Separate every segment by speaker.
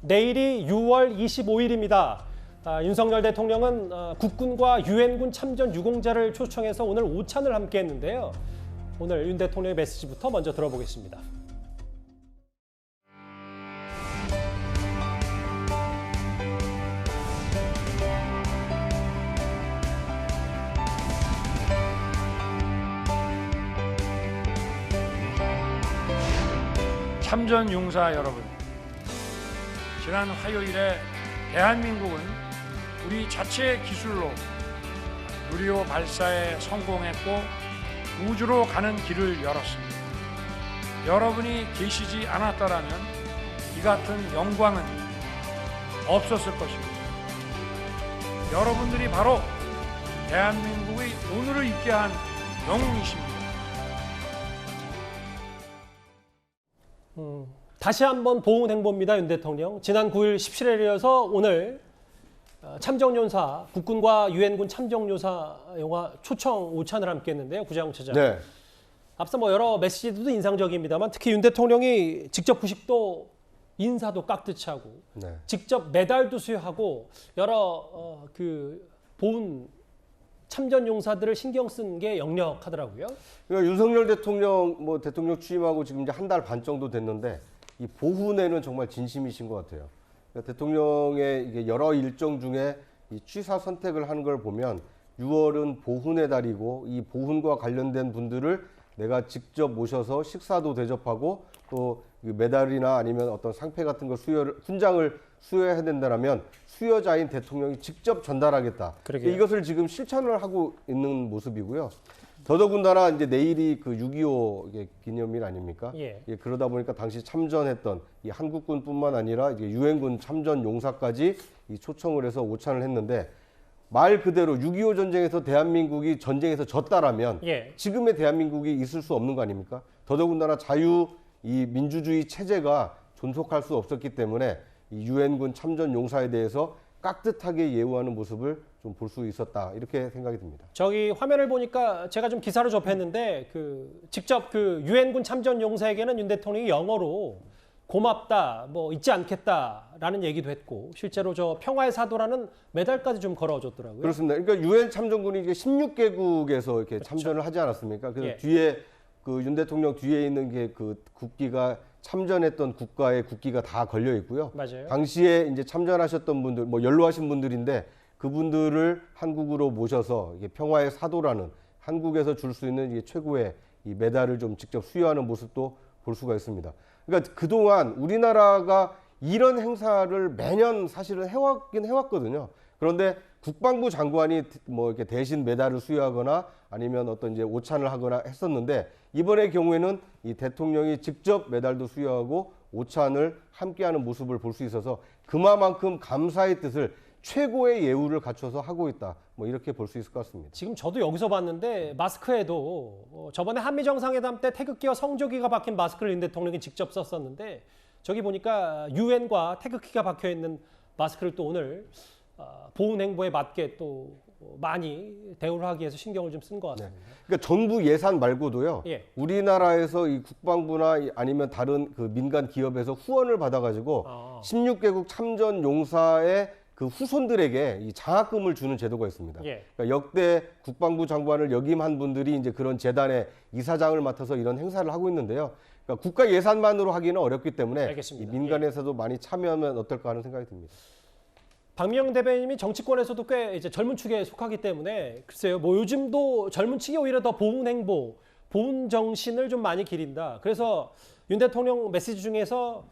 Speaker 1: 내일이 6월 25일입니다. 윤석열 대통령은 국군과 유엔군 참전 유공자를 초청해서 오늘 오찬을 함께 했는데요. 오늘 윤 대통령의 메시지부터 먼저 들어보겠습니다.
Speaker 2: 참전 용사 여러분, 지난 화요일에 대한민국은 우리 자체 기술로 누리호 발사에 성공했고 우주로 가는 길을 열었습니다. 여러분이 계시지 않았더라면 이 같은 영광은 없었을 것입니다. 여러분들이 바로 대한민국의 오늘을 있게 한 영웅이십니다.
Speaker 1: 다시 한번 보훈 행보입니다. 윤 대통령. 지난 9일 17일에 이어서 오늘 참정용사, 국군과 유엔군 참정용사 영화 초청 오찬을 함께 했는데요. 구자영 차장.
Speaker 3: 네.
Speaker 1: 앞서 여러 메시지도 인상적입니다만 특히 윤 대통령이 직접 부식도 인사도 깍듯이 하고
Speaker 3: 네.
Speaker 1: 직접 메달도 수여하고 여러 보훈 참전 용사들을 신경 쓴 게 역력하더라고요.
Speaker 3: 그러니까 윤석열 대통령 대통령 취임하고 지금 이제 한 달 반 정도 됐는데 이 보훈에는 정말 진심이신 것 같아요. 그러니까 대통령의 이게 여러 일정 중에 이 취사 선택을 하는 걸 보면 6월은 보훈의 달이고 이 보훈과 관련된 분들을 내가 직접 모셔서 식사도 대접하고 또 메달이나 아니면 어떤 상패 같은 걸 훈장을 수여해야 된다면 수여자인 대통령이 직접 전달하겠다.
Speaker 1: 그러게요.
Speaker 3: 이것을 지금 실천을 하고 있는 모습이고요. 더더군다나 이제 내일이 그 6.25 기념일 아닙니까?
Speaker 1: 예.
Speaker 3: 그러다 보니까 당시 참전했던 이 한국군뿐만 아니라 이제 유엔군 참전 용사까지 이 초청을 해서 오찬을 했는데 말 그대로 6.25 전쟁에서 대한민국이 전쟁에서 졌다라면
Speaker 1: 예.
Speaker 3: 지금의 대한민국이 있을 수 없는 거 아닙니까? 더더군다나 이 민주주의 체제가 존속할 수 없었기 때문에 이 유엔군 참전 용사에 대해서 깍듯하게 예우하는 모습을 좀 볼 수 있었다 이렇게 생각이 듭니다.
Speaker 1: 저기 화면을 보니까 제가 좀 기사를 접했는데 직접 유엔군 참전 용사에게는 윤 대통령이 영어로 고맙다, 잊지 않겠다라는 얘기도 했고 실제로 저 평화의 사도라는 메달까지 좀 걸어줬더라고요.
Speaker 3: 그렇습니다. 그러니까 유엔 참전군이 이게 16개국에서 이렇게
Speaker 1: 그렇죠.
Speaker 3: 참전을 하지 않았습니까? 그래서
Speaker 1: 예.
Speaker 3: 뒤에 윤 대통령 뒤에 있는 게 국기가 참전했던 국가의 국기가 다 걸려 있고요.
Speaker 1: 맞아요.
Speaker 3: 당시에 이제 참전하셨던 분들, 연로하신 분들인데 그분들을 한국으로 모셔서 이게 평화의 사도라는 한국에서 줄 수 있는 이게 최고의 이 메달을 좀 직접 수여하는 모습도 볼 수가 있습니다. 그러니까 그동안 우리나라가 이런 행사를 매년 사실은 해왔거든요. 그런데 국방부 장관이 이렇게 대신 메달을 수여하거나 아니면 어떤 이제 오찬을 하거나 했었는데 이번의 경우에는 이 대통령이 직접 메달도 수여하고 오찬을 함께하는 모습을 볼 수 있어서 그만큼 감사의 뜻을 최고의 예우를 갖춰서 하고 있다. 이렇게 볼 수 있을 것 같습니다.
Speaker 1: 지금 저도 여기서 봤는데 마스크에도 저번에 한미 정상회담 때 태극기와 성조기가 박힌 마스크를 윤 대통령이 직접 썼었는데 저기 보니까 유엔과 태극기가 박혀 있는 마스크를 또 오늘 보훈 행보에 맞게 또 많이 대우를 하기 위해서 신경을 좀 쓴 것 같습니다.
Speaker 3: 네. 그러니까 정부 예산 말고도요.
Speaker 1: 예.
Speaker 3: 우리나라에서 이 국방부나 아니면 다른 민간 기업에서 후원을 받아가지고 16개국 참전 용사의 후손들에게 이 장학금을 주는 제도가 있습니다.
Speaker 1: 예.
Speaker 3: 그러니까 역대 국방부 장관을 역임한 분들이 이제 그런 재단의 이사장을 맡아서 이런 행사를 하고 있는데요. 그러니까 국가 예산만으로 하기는 어렵기 때문에
Speaker 1: 알겠습니다.
Speaker 3: 이 민간에서도 많이 참여하면 어떨까 하는 생각이 듭니다.
Speaker 1: 박미영 대변인이 정치권에서도 꽤 이제 젊은 축에 속하기 때문에 글쎄요, 요즘도 젊은 층이 오히려 더 보훈 행보, 보훈 정신을 좀 많이 기린다. 그래서 윤 대통령 메시지 중에서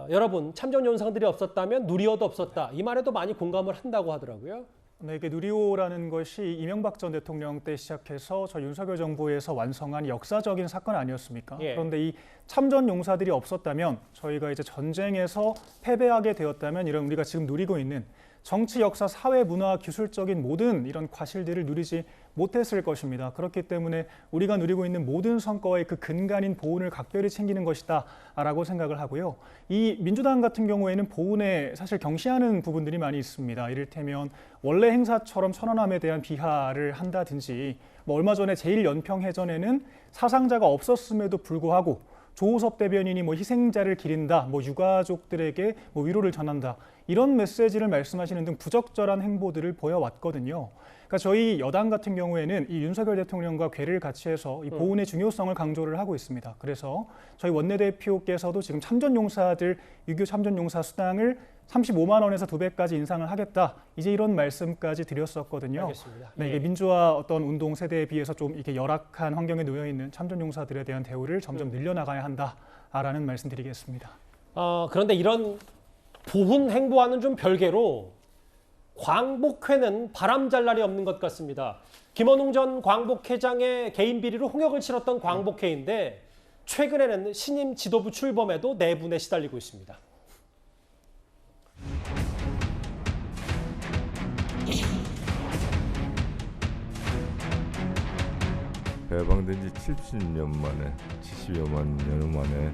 Speaker 1: 여러분 참전 용사들이 없었다면 누리호도 없었다. 이 말에도 많이 공감을 한다고 하더라고요.
Speaker 4: 네, 이게 누리호라는 것이 이명박 전 대통령 때 시작해서 저 윤석열 정부에서 완성한 역사적인 사건 아니었습니까?
Speaker 1: 예.
Speaker 4: 그런데 이 참전 용사들이 없었다면 저희가 이제 전쟁에서 패배하게 되었다면 이런 우리가 지금 누리고 있는 정치, 역사, 사회, 문화, 기술적인 모든 이런 과실들을 누리지 못했을 것입니다. 그렇기 때문에 우리가 누리고 있는 모든 성과의 그 근간인 보훈을 각별히 챙기는 것이다 라고 생각을 하고요. 이 민주당 같은 경우에는 보훈에 사실 경시하는 부분들이 많이 있습니다. 이를테면 원래 행사처럼 천안함에 대한 비하를 한다든지 얼마 전에 제1연평해전에는 사상자가 없었음에도 불구하고 조우섭 대변인이 뭐 희생자를 기린다, 뭐 유가족들에게 뭐 위로를 전한다 이런 메시지를 말씀하시는 등 부적절한 행보들을 보여왔거든요. 그러니까 저희 여당 같은 경우에는 이 윤석열 대통령과 궤를 같이 해서 이 보훈의 중요성을 강조를 하고 있습니다. 그래서 저희 원내대표께서도 지금 참전용사들 6.25 참전용사 수당을 35만 원에서 2배까지 인상을 하겠다. 이제 이런 말씀까지 드렸었거든요.
Speaker 1: 알겠습니다.
Speaker 4: 네, 이게
Speaker 1: 예.
Speaker 4: 민주화 어떤 운동 세대에 비해서 좀 이렇게 열악한 환경에 놓여 있는 참전용사들에 대한 대우를 점점 늘려나가야 한다라는 말씀드리겠습니다.
Speaker 1: 그런데 이런 보훈 행보와는 좀 별개로 광복회는 바람잘 날이 없는 것 같습니다. 김원웅 전 광복회장의 개인 비리로 홍역을 치렀던 광복회인데 최근에는 신임 지도부 출범에도 내분에 시달리고 있습니다.
Speaker 5: 해방된 지 70년 만에 70여만 년 만에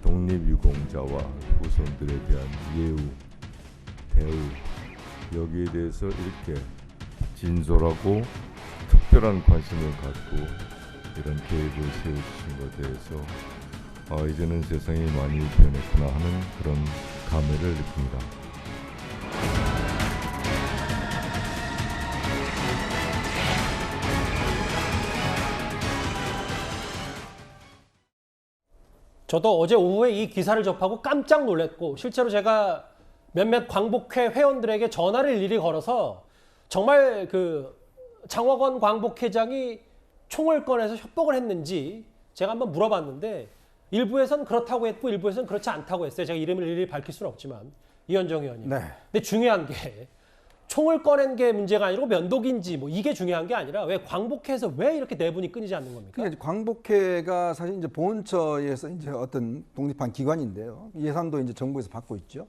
Speaker 5: 독립유공자와 후손들에 대한 예우, 대우 여기에 대해서 이렇게 진솔하고 특별한 관심을 갖고 이런 계획을 세워주신 것에 대해서 이제는 세상이 많이 변했구나 하는 그런 감회를 느낍니다.
Speaker 1: 저도 어제 오후에 이 기사를 접하고 깜짝 놀랐고 실제로 제가 몇몇 광복회 회원들에게 전화를 일일이 걸어서 정말 그 장화건 광복회장이 총을 꺼내서 협박을 했는지 제가 한번 물어봤는데 일부에서는 그렇다고 했고 일부에서는 그렇지 않다고 했어요. 제가 이름을 일일이 밝힐 수는 없지만 이현정 의원님.
Speaker 6: 네.
Speaker 1: 근데 중요한 게 총을 꺼낸 게 문제가 아니고 면도기인지 뭐 이게 중요한 게 아니라 왜 광복회에서 왜 이렇게 내분이 끊이지 않는 겁니까?
Speaker 6: 그러니까 광복회가 사실 이제 보훈처에서 이제 어떤 독립한 기관인데요. 예산도 이제 정부에서 받고 있죠.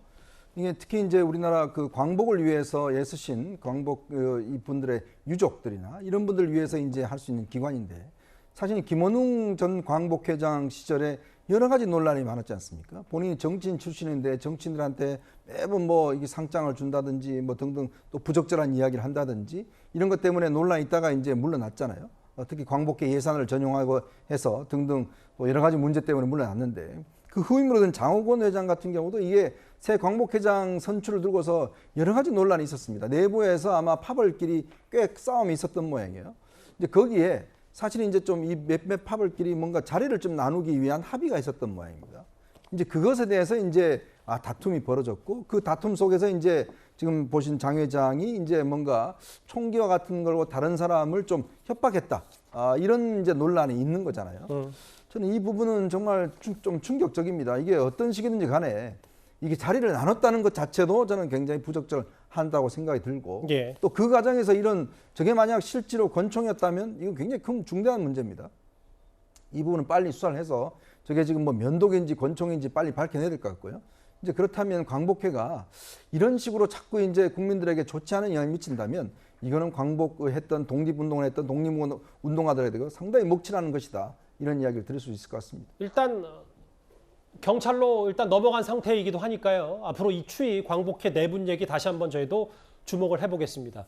Speaker 6: 이게 특히 이제 우리나라 그 광복을 위해서 애쓰신 광복 이 분들의 유족들이나 이런 분들을 위해서 이제 할 수 있는 기관인데 사실 김원웅 전 광복회장 시절에 여러 가지 논란이 많았지 않습니까? 본인이 정치인 출신인데 정치인들한테 매번 뭐 이게 상장을 준다든지 뭐 등등 또 부적절한 이야기를 한다든지 이런 것 때문에 논란이 있다가 이제 물러났잖아요. 특히 광복회 예산을 전용하고 해서 등등 또 여러 가지 문제 때문에 물러났는데 그 후임으로 된 장호건 회장 같은 경우도 이게 새 광복회장 선출을 두고서 여러 가지 논란이 있었습니다. 내부에서 아마 파벌끼리 꽤 싸움이 있었던 모양이에요. 이제 거기에 사실 이제 좀 이 몇몇 파벌끼리 뭔가 자리를 좀 나누기 위한 합의가 있었던 모양입니다. 이제 그것에 대해서 이제 다툼이 벌어졌고 그 다툼 속에서 이제 지금 보신 장 회장이 이제 뭔가 총기와 같은 걸로 다른 사람을 좀 협박했다. 이런 이제 논란이 있는 거잖아요. 저는 이 부분은 정말 좀 충격적입니다. 이게 어떤 식이든지 간에 이게 자리를 나눴다는 것 자체도 저는 굉장히 부적절한다고 생각이 들고
Speaker 1: 예.
Speaker 6: 또 그 과정에서 이런 저게 만약 실제로 권총이었다면 이건 굉장히 큰 중대한 문제입니다. 이 부분은 빨리 수사를 해서 저게 지금 뭐 면도기인지 권총인지 빨리 밝혀내야 될 것 같고요. 이제 그렇다면 광복회가 이런 식으로 자꾸 이제 국민들에게 좋지 않은 영향을 미친다면 이거는 광복했던 독립운동을 했던 독립운동가들에게 상당히 먹칠하는 것이다. 이런 이야기를 들을 수 있을 것 같습니다.
Speaker 1: 일단 경찰로 일단 넘어간 상태이기도 하니까요. 앞으로 이 추이 광복회 내분 얘기 다시 한번 저희도 주목을 해보겠습니다.